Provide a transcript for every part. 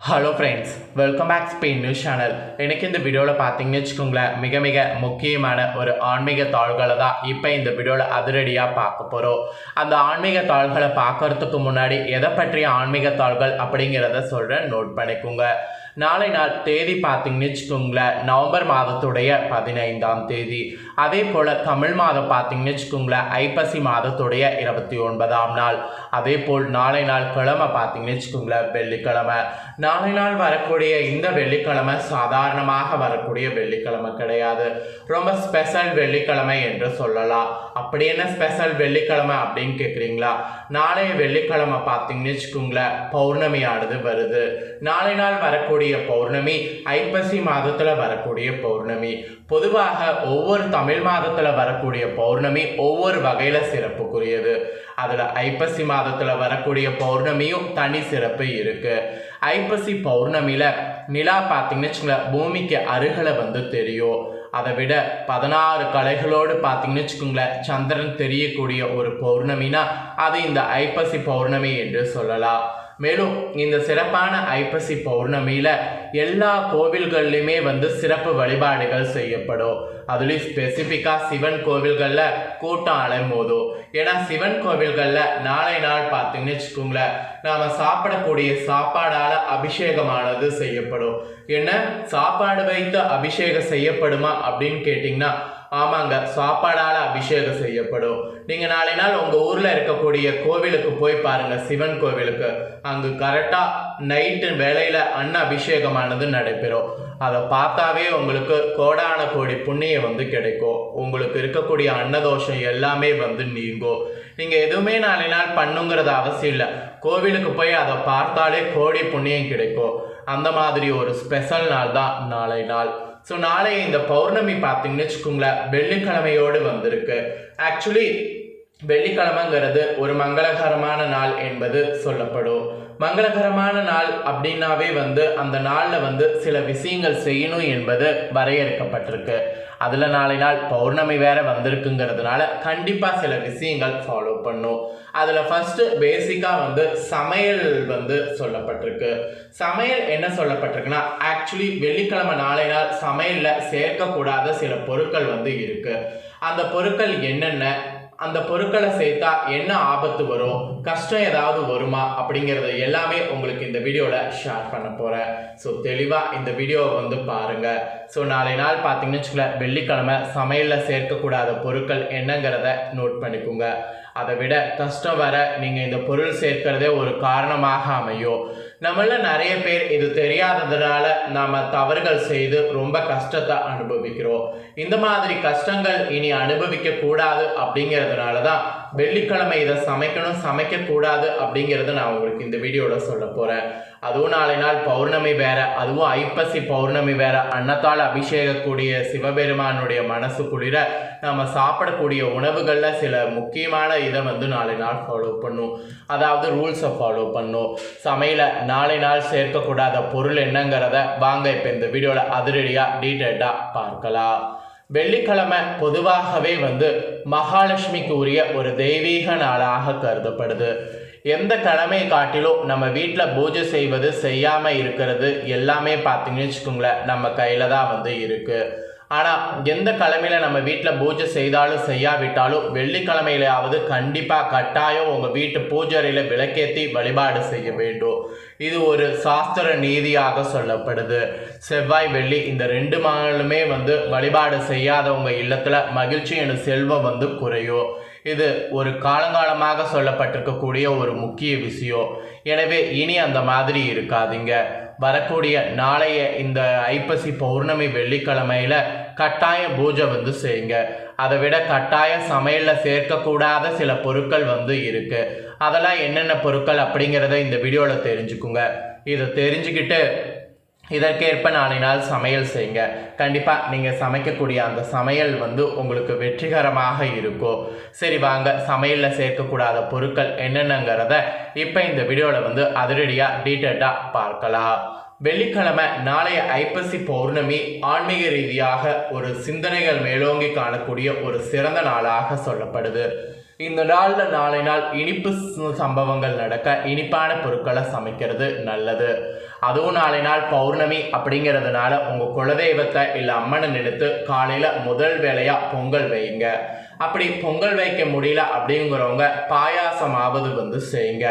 Hello friends, welcome back Spain news channel. எனக்கு இந்த வீடியோவில் பார்த்தீங்கன்னு வச்சுக்கோங்களேன், மிக மிக முக்கியமான ஒரு ஆன்மீக தாள்களை தான் இப்போ இந்த வீடியோவில் அதிரடியாக பார்க்க போகிறோம். அந்த ஆன்மீக தாள்களை பார்க்கறதுக்கு முன்னாடி எதை பற்றிய ஆன்மீக தாள்கள் அப்படிங்கிறத சொல்கிறேன், நோட் பண்ணிக்கோங்க. நாளை நாள் தேதி பார்த்தீங்கன்னு வச்சுக்கோங்களேன், நவம்பர் மாதத்துடைய 15ஆம் தேதி. அதே போல் தமிழ் மாதம் பார்த்தீங்கன்னு வச்சுக்கோங்களேன், ஐப்பசி மாதத்துடைய 29ஆம் நாள். அதே போல் நாளை நாள் கிழமை பார்த்தீங்கன்னு வச்சுக்கோங்களேன், வெள்ளிக்கிழமை. நாளை நாள் வரக்கூடிய இந்த வெள்ளிக்கிழமை சாதாரணமாக வரக்கூடிய வெள்ளிக்கிழமை கிடையாது, ரொம்ப ஸ்பெஷல் வெள்ளிக்கிழமை என்று சொல்லலாம். அப்படி என்ன ஸ்பெஷல் வெள்ளிக்கிழமை அப்படின்னு கேட்குறீங்களா? நாளைய வெள்ளிக்கிழமை பார்த்தீங்கன்னு வச்சுக்கோங்களேன், பௌர்ணமியானது வருது. நாளை நாள் வரக்கூடிய பௌர்ணமி ஐப்பசி மாதத்தில் வரக்கூடிய பௌர்ணமி. பொதுவாக ஒவ்வொரு தமிழ் மாதத்தில் வரக்கூடிய பௌர்ணமி ஒவ்வொரு வகையில் சிறப்புக்குரியது. அதில் ஐப்பசி மாதத்தில் வரக்கூடிய பௌர்ணமியும் தனி சிறப்பு இருக்கு. ஐப்பசி பௌர்ணமியில் நிலா பார்த்தீங்கன்னு வச்சுக்கோங்களேன், பூமிக்கு அருகில் தெரியும். அதை விட 16 கலைகளோடு பார்த்தீங்கன்னு வச்சுக்கோங்களேன், சந்திரன் தெரியக்கூடிய ஒரு பௌர்ணமினா அது இந்த ஐப்பசி பௌர்ணமி என்று சொல்லலாம். மேலும் இந்த சிறப்பான ஐப்பசி பௌர்ணமியில் எல்லா கோவில்கள்லையுமே சிறப்பு வழிபாடுகள் செய்யப்படும். அதுலேயும் ஸ்பெசிஃபிக்காக சிவன் கோவில்களில் கூட்டம் அலைமோதும். ஏன்னா சிவன் கோவில்களில் நாளை நாள் பார்த்தீங்கன்னு வச்சுக்கோங்களேன், நாம் சாப்பிடக்கூடிய சாப்பாடால் அபிஷேகமானது செய்யப்படும். என்ன சாப்பாடு வைத்து அபிஷேகம் செய்யப்படுமா அப்படின்னு கேட்டிங்கன்னா, ஆமாங்க, சாப்பாடால் அபிஷேகம் செய்யப்படும். நீங்கள் நாளை நாள் உங்கள் ஊரில் இருக்கக்கூடிய கோவிலுக்கு போய் பாருங்கள், சிவன் கோவிலுக்கு. அங்கு கரெக்டாக நைட்டு வேளையில் அன்ன அபிஷேகமானது நடைபெறும். அதை பார்த்தாவே உங்களுக்கு கோடான கோடி புண்ணியம் கிடைக்கும். உங்களுக்கு இருக்கக்கூடிய அன்னதோஷம் எல்லாமே நீங்கும். நீங்கள் எதுவுமே நாளை நாள் பண்ணுங்கிறது அவசியம் இல்லை, கோவிலுக்கு போய் அதை பார்த்தாலே கோடி புண்ணியம் கிடைக்கும். அந்த மாதிரி ஒரு ஸ்பெஷல் நாள் தான் நாளை நாள். ஸோ நாளை இந்த பௌர்ணமி பார்த்தீங்கன்னு வச்சுக்கோங்களேன், வெள்ளிக்கிழமையோடு வந்திருக்கு. ஆக்சுவலி வெள்ளிக்கிழமைங்கிறது ஒரு மங்களகரமான நாள் என்பது சொல்லப்படும். மங்களகரமான நாள் அப்படின்னாவே அந்த நாளில் சில விஷயங்கள் செய்யணும் என்பது வரையறுக்கப்பட்டிருக்கு. அதில் நாளை நாள் பௌர்ணமி வேற வந்திருக்குங்கிறதுனால கண்டிப்பாக சில விஷயங்கள் ஃபாலோ பண்ணும். அதில் ஃபஸ்ட்டு பேசிக்காக சமையல் சொல்லப்பட்டிருக்கு. சமையல் என்ன சொல்லப்பட்டிருக்குன்னா, ஆக்சுவலி வெள்ளிக்கிழமை நாளை நாள் சமையலில் சேர்க்கக்கூடாத சில பொருட்கள் இருக்கு. அந்த பொருட்கள் என்னென்ன, அந்த பொருட்களை சேர்த்தா என்ன ஆபத்து வரும், கஷ்டம் ஏதாவது வருமா அப்படிங்கிறது எல்லாமே உங்களுக்கு இந்த வீடியோவில் ஷேர் பண்ண போகிறேன். ஸோ தெளிவாக இந்த வீடியோவை பாருங்கள். ஸோ நாளை நாள் பார்த்தீங்கன்னு வச்சுக்கோங்களேன், வெள்ளிக்கிழமை சமையலில் சேர்க்கக்கூடாத பொருட்கள் என்னங்கிறத நோட் பண்ணிக்கோங்க. அதை விட கஷ்டம் வர நீங்கள் இந்த பொருள் சேர்க்கிறதே ஒரு காரணமாக அமையும். நம்மள நிறைய பேர் இது தெரியாததுனால நாம் தவறுகள் செய்து ரொம்ப கஷ்டத்தை அனுபவிக்கிறோம். இந்த மாதிரி கஷ்டங்கள் இனி அனுபவிக்க கூடாது அப்படிங்கிறதுனால தான் வெள்ளிக்கிழமை இதை சமைக்கக்கூடாது அப்படிங்கிறத நான் உங்களுக்கு இந்த வீடியோவில் சொல்ல போகிறேன். அதுவும் நாளை நாள் பௌர்ணமி வேற, அதுவும் ஐப்பசி பௌர்ணமி வேற. அன்னத்தால் அபிஷேகக்கூடிய சிவபெருமானுடைய மனசு குளிர நம்ம சாப்பிடக்கூடிய உணவுகளில் சில முக்கியமான இதை நாளை நாள் ஃபாலோ பண்ணும். அதாவது ரூல்ஸை ஃபாலோ பண்ணும். சமையல நாளை நாள் சேர்க்கக்கூடாத பொருள் என்னங்கிறத வாங்க இப்போ இந்த வீடியோவில் அதிரடியாக டீட்டெயில்டாக பார்க்கலாம். வெள்ளிக்கிழமை பொதுவாகவே மகாலட்சுமிக்கு உரிய ஒரு தெய்வீக நாளாக கருதப்படுது. எந்த கிழமையை காட்டிலும் நம்ம வீட்டில் பூஜை செய்வது செய்யாமல் இருக்கிறது எல்லாமே பார்த்தீங்கன்னு வச்சுக்கோங்களேன், நம்ம கையில் தான் இருக்குது. ஆனால் எந்த கிழமையில் நம்ம வீட்டில் பூஜை செய்தாலும் செய்யாவிட்டாலும் வெள்ளிக்கிழமையிலாவது கண்டிப்பாக கட்டாயம் உங்கள் வீட்டு பூஜையில் விளக்கேற்றி வழிபாடு செய்ய வேண்டும். இது ஒரு சாஸ்திர நீதியாக சொல்லப்படுது. செவ்வாய் வெள்ளி இந்த 2 நாளுமே வழிபாடு செய்யாதவங்க இல்லத்தில் மகிழ்ச்சி எனும் செல்வம் குறையும். இது ஒரு காலங்காலமாக சொல்லப்பட்டிருக்கக்கூடிய ஒரு முக்கிய விஷயம். எனவே இனி அந்த மாதிரி இருக்காதீங்க. வரக்கூடிய நாளைய இந்த ஐப்பசி பௌர்ணமி வெள்ளிக்கிழமையில கட்டாய பூஜை செய்யுங்க. அதை விட கட்டாய சமையலில் சேர்க்கக்கூடாத சில பொருட்கள் இருக்கு. அதெல்லாம் என்னென்ன பொருட்கள் அப்படிங்கிறத இந்த வீடியோவில் தெரிஞ்சுக்குங்க. இதை தெரிஞ்சுக்கிட்டு இதற்கேற்ப நாளை நாள் சமையல் செய்யுங்க. கண்டிப்பாக நீங்கள் சமைக்கக்கூடிய அந்த சமையல் உங்களுக்கு வெற்றிகரமாக இருக்கும். சரி வாங்க, சமையலில் சேர்க்கக்கூடாத பொருட்கள் என்னென்னங்கிறத இப்போ இந்த வீடியோவில் அதிரடியாக டீட்டெயில்டாக பார்க்கலாம். வெள்ளிக்கிழமை நாளைய ஐப்பசி பௌர்ணமி ஆன்மீக ரீதியாக ஒரு சிந்தனைகள் மேலோங்கி காணக்கூடிய ஒரு சிறந்த நாளாக சொல்லப்படுது. இந்த நாளில் நாளை நாள் இனிப்பு சம்பவங்கள் நடக்க இனிப்பான பொருட்களை சமைக்கிறது நல்லது. அதுவும் நாளை நாள் பௌர்ணமி அப்படிங்கிறதுனால உங்கள் குலதெய்வத்தை இல்லை அம்மனை நினைத்து காலையில் முதல் வேலையாக பொங்கல் வைங்க. அப்படி பொங்கல் வைக்க முடியல அப்படிங்கிறவங்க பாயாசமாவது செய்யுங்க.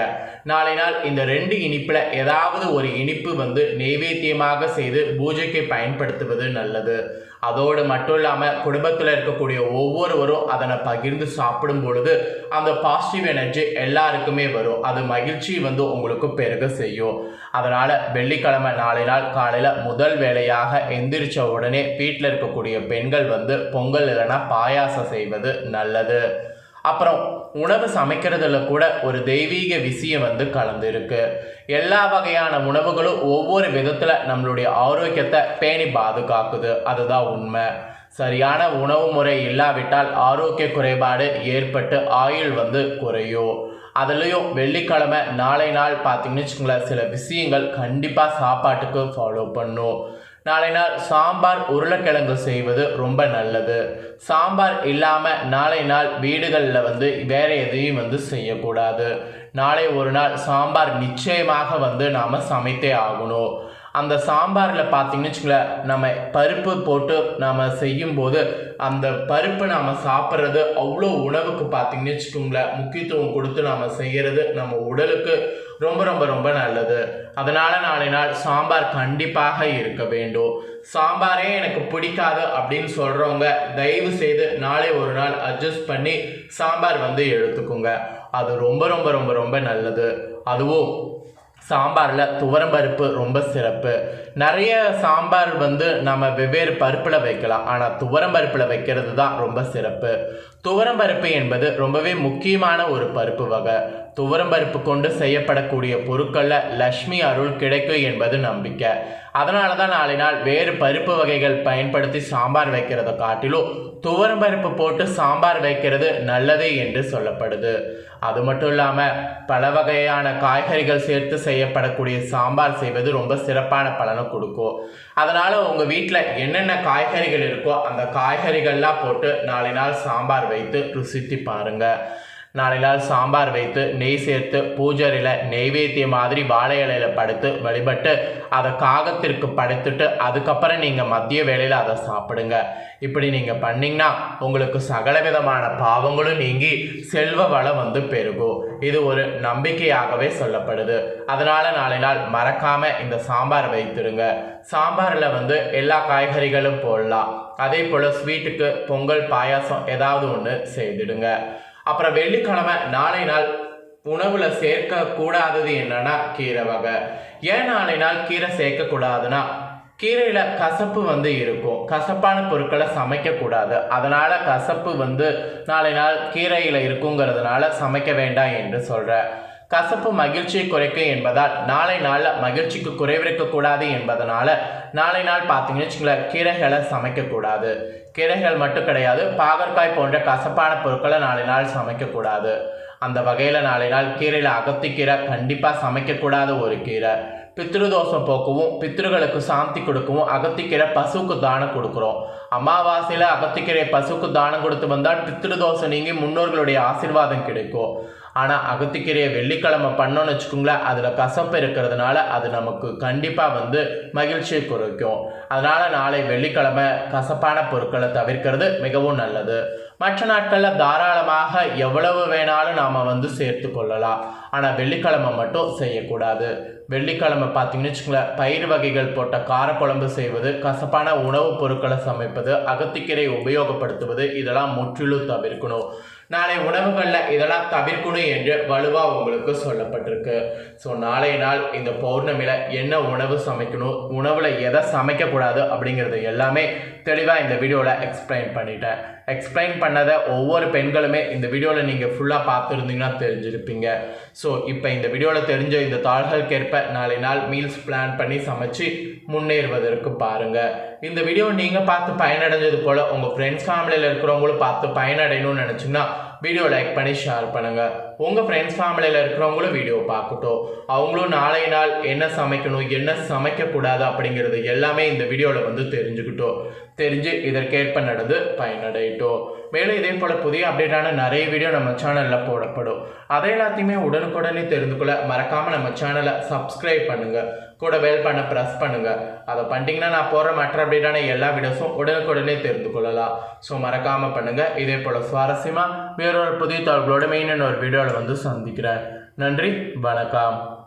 நாளை நாள் இந்த 2 இனிப்பில் ஏதாவது ஒரு இனிப்பு நெய்வேத்தியமாக செய்து பூஜைக்கு பயன்படுத்துவது நல்லது. அதோடு மட்டும் இல்லாமல் குடும்பத்தில் இருக்கக்கூடிய ஒவ்வொருவரும் அதனை பகிர்ந்து சாப்பிடும் பொழுது அந்த பாசிட்டிவ் எனர்ஜி எல்லாருக்குமே வரும். அது மகிழ்ச்சி உங்களுக்கு பெருக செய்யும். அதனால் வெள்ளிக்கிழமை நாளை நாள் காலையில் முதல் வேலையாக எந்திரிச்ச உடனே வீட்டில் இருக்கக்கூடிய பெண்கள் பொங்கல் இல்லைன்னா பாயாசம் செய்வது நல்லது. அப்புறம் உணவு சமைக்கிறதுல கூட ஒரு தெய்வீக விஷயம் கலந்துருக்கு. எல்லா வகையான உணவுகளும் ஒவ்வொரு விதத்தில் நம்மளுடைய ஆரோக்கியத்தை பேணி பாதுகாக்குது. அதுதான் உண்மை. சரியான உணவு முறை இல்லாவிட்டால் ஆரோக்கிய குறைபாடு ஏற்பட்டு ஆயுள் குறையும். அதுலேயும் வெள்ளிக்கிழமை நாளை நாள் பார்த்தீங்கன்னு வச்சுக்கோங்களேன், சில விஷயங்கள் கண்டிப்பாக சாப்பாட்டுக்கு ஃபாலோ பண்ணும். நாளை நாள் சாம்பார் உருளைக்கிழங்கு செய்வது ரொம்ப நல்லது. சாம்பார் இல்லாமல் நாளை நாள் வீடுகளில் வேறு எதையும் செய்யக்கூடாது. நாளை ஒரு நாள் சாம்பார் நிச்சயமாக நாம் சமைத்தே ஆகணும். அந்த சாம்பாரில் பார்த்தீங்கன்னு வச்சுக்கோங்களேன், நம்ம பருப்பு போட்டு நாம் செய்யும்போது அந்த பருப்பு நாம் சாப்பிட்றது அவ்வளோ உணவுக்கு பார்த்தீங்கன்னு வச்சுக்கோங்களேன் முக்கியத்துவம் கொடுத்து நாம் செய்கிறது நம்ம உடலுக்கு ரொம்ப ரொம்ப ரொம்ப நல்லது. அதனால் நாளை நாள் சாம்பார் கண்டிப்பாக இருக்க வேண்டும். சாம்பாரே எனக்கு பிடிக்காது அப்படின்னு சொல்கிறவங்க தயவு செய்து நாளை ஒரு நாள் அட்ஜஸ்ட் பண்ணி சாம்பார் எடுத்துக்கோங்க. அது ரொம்ப ரொம்ப ரொம்ப ரொம்ப நல்லது. அதுவும் சாம்பாரில் துவரம்பருப்பு ரொம்ப சிறப்பு. நிறைய சாம்பார் நம்ம வெவ்வேறு பருப்பில் வைக்கலாம், ஆனால் துவரம்பருப்பில் வைக்கிறது தான் ரொம்ப சிறப்பு. துவரம்பருப்பு என்பது ரொம்பவே முக்கியமான ஒரு பருப்பு வகை. துவரம்பருப்பு கொண்டு செய்யப்படக்கூடிய பொருட்களில் லக்ஷ்மி அருள் கிடைக்கும் என்பது நம்பிக்கை. அதனால தான் நாளை நாள் வேறு பருப்பு வகைகள் பயன்படுத்தி சாம்பார் வைக்கிறத காட்டிலும் துவரம்பருப்பு போட்டு சாம்பார் வைக்கிறது நல்லது என்று சொல்லப்படுது. அது மட்டும் இல்லாமல் பல வகையான காய்கறிகள் சேர்த்து செய்யப்படக்கூடிய சாம்பார் செய்வது ரொம்ப சிறப்பான பலனை கொடுக்கும். அதனால் உங்கள் வீட்டில் என்னென்ன காய்கறிகள் இருக்கோ அந்த காய்கறிகள்லாம் போட்டு நாளை நாள் சாம்பார் வைத்து ருசித்து பாருங்கள். நாளை நாள் சாம்பார் வைத்து நெய் சேர்த்து பூஜையில் நெய்வேத்திய மாதிரி வாழை இலையில் படுத்து வழிபட்டு அதை காகத்திற்கு படைத்துட்டு அதுக்கப்புறம் நீங்கள் மதிய வேளையில் அதை சாப்பிடுங்க. இப்படி நீங்கள் பண்ணிங்கன்னா உங்களுக்கு சகல விதமான பாவங்களும் நீங்கி செல்வ வளம் பெருகும். இது ஒரு நம்பிக்கையாகவே சொல்லப்படுது. அதனால் நாளை நாள் மறக்காமல் இந்த சாம்பார் வைத்துருங்க. சாம்பாரில் எல்லா காய்கறிகளும் போடலாம். அதே போல் ஸ்வீட்டுக்கு பொங்கல் பாயாசம் ஏதாவது ஒன்று செய்துடுங்க. அப்புறம் வெள்ளிக்கிழமை நாளை நாள் உணவில் சேர்க்கக்கூடாதது என்னன்னா கீரை வகை. ஏன் நாளை நாள் கீரை சேர்க்கக்கூடாதுன்னா கீரையில் கசப்பு இருக்கும். கசப்பான பொருட்களை சமைக்கக்கூடாது. அதனால் கசப்பு நாளை நாள் கீரையில் இருக்குங்கிறதுனால சமைக்க வேண்டாம் என்று சொல்கிறேன். கசப்பு மகிழ்ச்சியை குறைக்கும் என்பதால் நாளை நாளில் மகிழ்ச்சிக்கு குறைவிருக்கக்கூடாது என்பதனால நாளை நாள் பார்த்தீங்கன்னு வச்சுங்களேன் கீரைகளை சமைக்கக்கூடாது. கீரைகள் மட்டும் கிடையாது, பாகற்காய் போன்ற கசப்பான பொருட்களை நாளை நாள் சமைக்கக்கூடாது. அந்த வகையில் நாளை நாள் கீரையில் அகத்திக்கீரை கண்டிப்பாக சமைக்கக்கூடாத ஒரு கீரை. பித்ருதோஷம் போக்கவும் பித்ருகளுக்கு சாந்தி கொடுக்கவும் அகத்திக்கீரை பசுவுக்கு தானம் கொடுக்குறோம். அமாவாசையில் அகத்திக்கீரை பசுவுக்கு தானம் கொடுத்து வந்தால் பித்ருதோஷம் நீங்கி முன்னோர்களுடைய ஆசீர்வாதம் கிடைக்கும். ஆனால் அகத்திக்கீரையை வெள்ளிக்கிழமை பண்ணோன்னு வச்சுக்கோங்களேன், அதில் கசப்பு இருக்கிறதுனால அது நமக்கு கண்டிப்பாக மகிழ்ச்சியை குறைக்கும். அதனால் நாளை வெள்ளிக்கிழமை கசப்பான பொருட்களை தவிர்க்கிறது மிகவும் நல்லது. மற்ற நாட்களில் தாராளமாக எவ்வளவு வேணாலும் நாம் சேர்த்து கொள்ளலாம். ஆனால் வெள்ளிக்கிழமை மட்டும் செய்யக்கூடாது. வெள்ளிக்கிழமை பார்த்தீங்கன்னு வச்சுக்கோங்களேன் பயிர் வகைகள் போட்ட காரக்குழம்பு செய்வது, கசப்பான உணவுப் பொருட்களை சமைப்பது, அகத்திக்கீரை உபயோகப்படுத்துவது இதெல்லாம் முற்றிலும் தவிர்க்கணும். நாளை உணவுகளில் இதெல்லாம் தவிர்க்கணும் என்று வலுவாக உங்களுக்கு சொல்லப்பட்டிருக்கு. ஸோ நாளைய நாள் இந்த பௌர்ணமியில் என்ன உணவு சமைக்கணும், உணவில் எதை சமைக்கக்கூடாது அப்படிங்கிறது எல்லாமே தெளிவாக இந்த வீடியோவில் எக்ஸ்பிளைன் பண்ணிட்டேன். எக்ஸ்பிளைன் பண்ணதை ஒவ்வொரு பெண்களுமே இந்த வீடியோவில் நீங்கள் ஃபுல்லாக பார்த்துருந்தீங்கன்னா தெரிஞ்சிருப்பீங்க. ஸோ இப்போ இந்த வீடியோவில் தெரிஞ்ச இந்த தாள்களுக்கேற்ப நாளை நாள் மீல்ஸ் பிளான் பண்ணி சமைச்சு முன்னேறுவதற்கு பாருங்கள். இந்த வீடியோ நீங்கள் பார்த்து பயனடைஞ்சது போல் உங்கள் ஃப்ரெண்ட்ஸ் ஃபேமிலியில் இருக்கிறவங்களும் பார்த்து பயனடையணும்னு நினச்சிங்கன்னா வீடியோ லைக் பண்ணி ஷேர் பண்ணுங்கள். உங்கள் ஃப்ரெண்ட்ஸ் ஃபேமிலியில் இருக்கிறவங்களும் வீடியோ பார்க்கட்டும். அவங்களும் நாளை நாள் என்ன சமைக்கணும் என்ன சமைக்கக்கூடாது அப்படிங்கிறது எல்லாமே இந்த வீடியோவில் தெரிஞ்சுக்கிட்டோம். தெரிஞ்சு இதற்கேற்ப நடந்து பயனடையட்டும். மேலும் இதே போல் புதிய அப்டேட்டான நிறைய வீடியோ நம்ம சேனலில் போடப்படும். அதை எல்லாத்தையுமே உடனுக்குடனே தெரிந்து கொள்ள மறக்காமல் நம்ம சேனலை சப்ஸ்கிரைப் பண்ணுங்கள், கூட பெல் பண்ண ப்ரெஸ் பண்ணுங்கள். அதை பண்ணிட்டீங்கன்னா நான் போடுற மற்ற அப்டேட்டான எல்லா வீடியோஸும் உடனுக்குடனே தெரிந்து கொள்ளலாம். ஸோ மறக்காமல் பண்ணுங்கள். இதே போல் சுவாரஸ்யமாக வேறொரு புதிய தகவலோட மெயினான ஒரு வீடியோவில் வந்து சந்திக்கிறேன். நன்றி, வணக்கம்.